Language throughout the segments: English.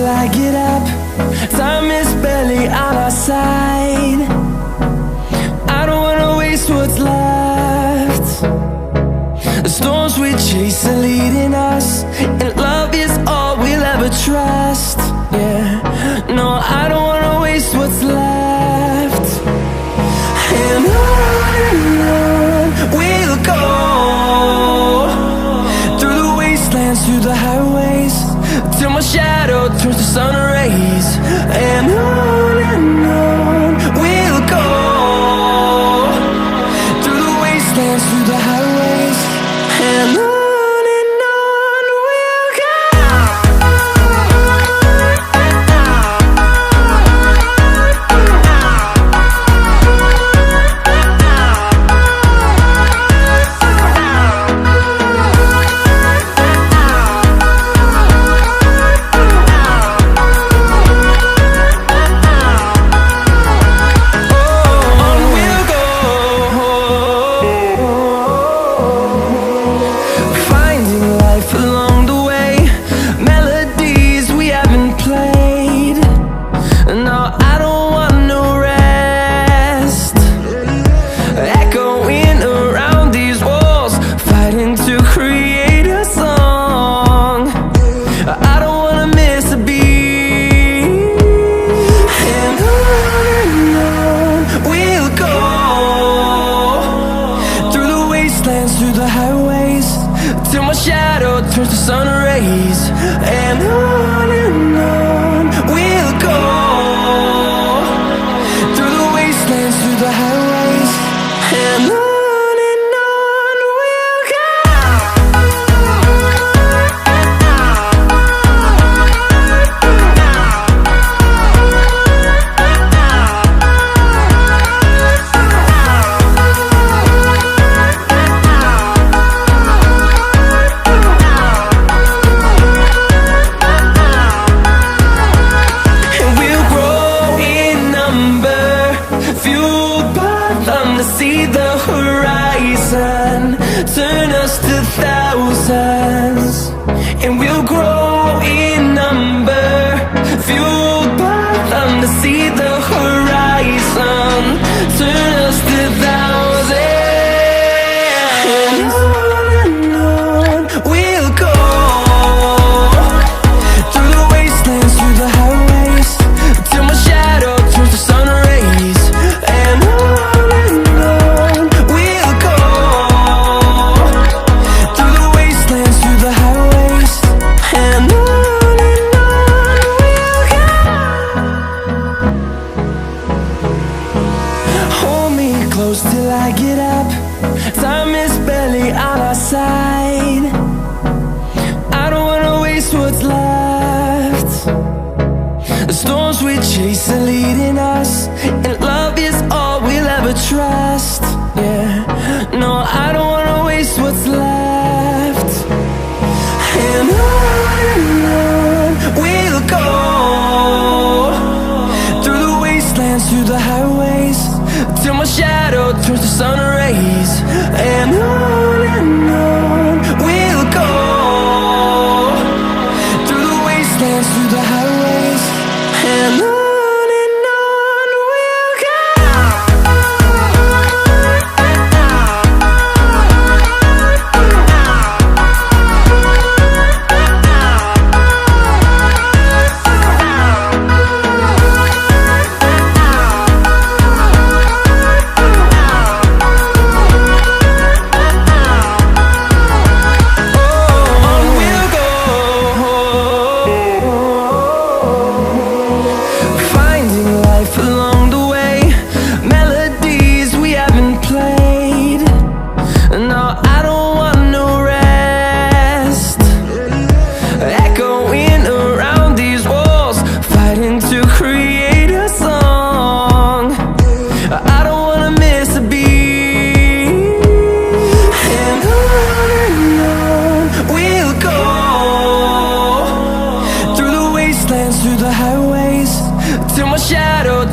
I get up. Time is barely on our side. I don't wanna waste what's left. The storms we chase are leading us, and love is all we'll ever trust. Yeah, no, I don't wanna waste what's left. And on we'll go, through the wastelands, through the highways, till my shadow turns to sun rays. And on we'll go, through the wastelands, through the highways, and on we'll go. Through the highways, till my shadow turns to sun rays. And on we'll go, through the wastelands, through the highways, and on we'll go. See the horizon turn us to thousands, and we'll grow in number, fueled by them. To see the horizon turn us to thousands, and on we'll go, through the wastelands, through the highways, till my shadow turns to sun rays. And close till I get up. Time is barely on our side. I don't wanna waste what's left. The storms we chase are leading us, and love is all we'll ever trust. Yeah, no, I don't wanna waste what's left. And on we'll go, through the wastelands, through the highways, till my shadow turns to sun rays. And on we'll go, through the wastelands, through the highways, and on we'll go.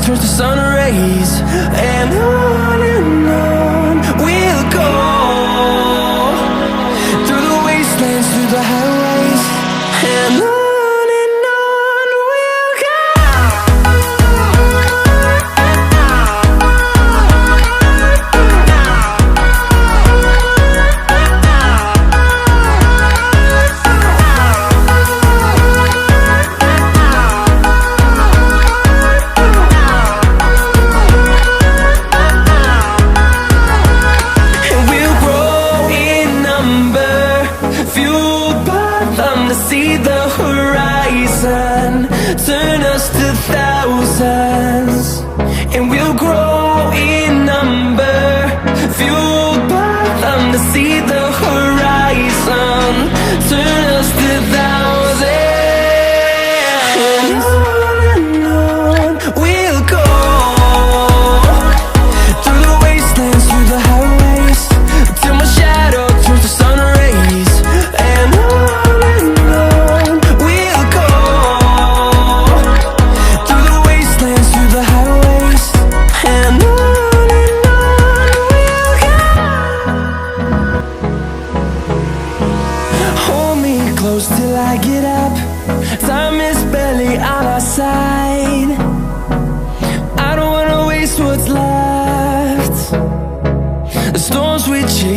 turns to sun rays, and on we'll go, through the wastelands, through the highways, and on we'll go.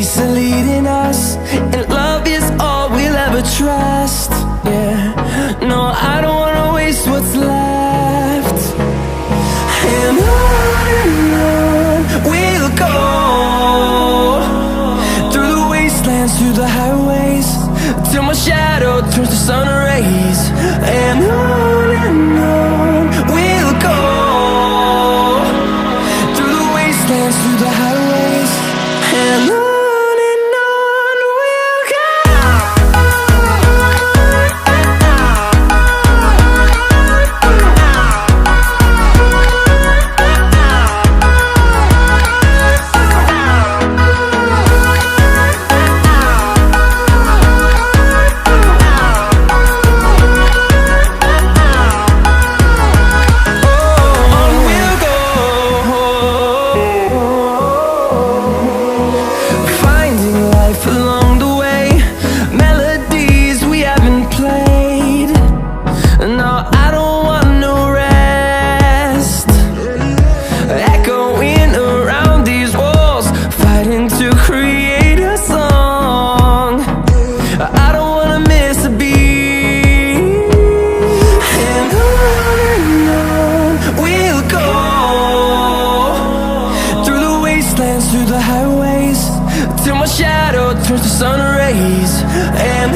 ways are leading us, and love is all we'll ever trust. Yeah, no, I don't wanna waste what's left. And on we'll go, through the wastelands, through the highways, till my shadow turns to sun rays. And on we'll go, through the wastelands, through the highways, and on. Along the way, melodies we haven't played. No, I don't want no rest, echoing around these walls, fighting to create a song. I don't wanna miss a beat. And on we'll go, through the wastelands, through the highways, till my shadow turns to sun rays. And